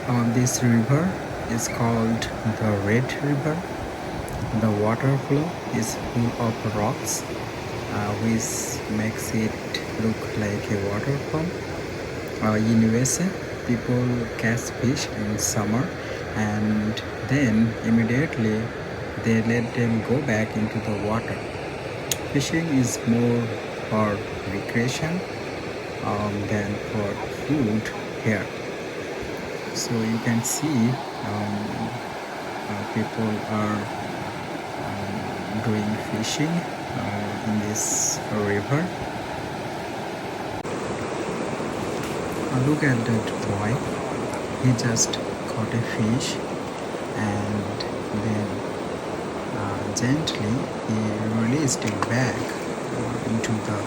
This river is called the Red River. The water flow is full of rocks, which makes it look like a waterfall. In USA, people catch fish in summer and then immediately they let them go back into the water. Fishing is more for recreation than for food here. So you can see people are doing fishing in this river. Look at that boy. He just caught a fish and then gently he released it back into the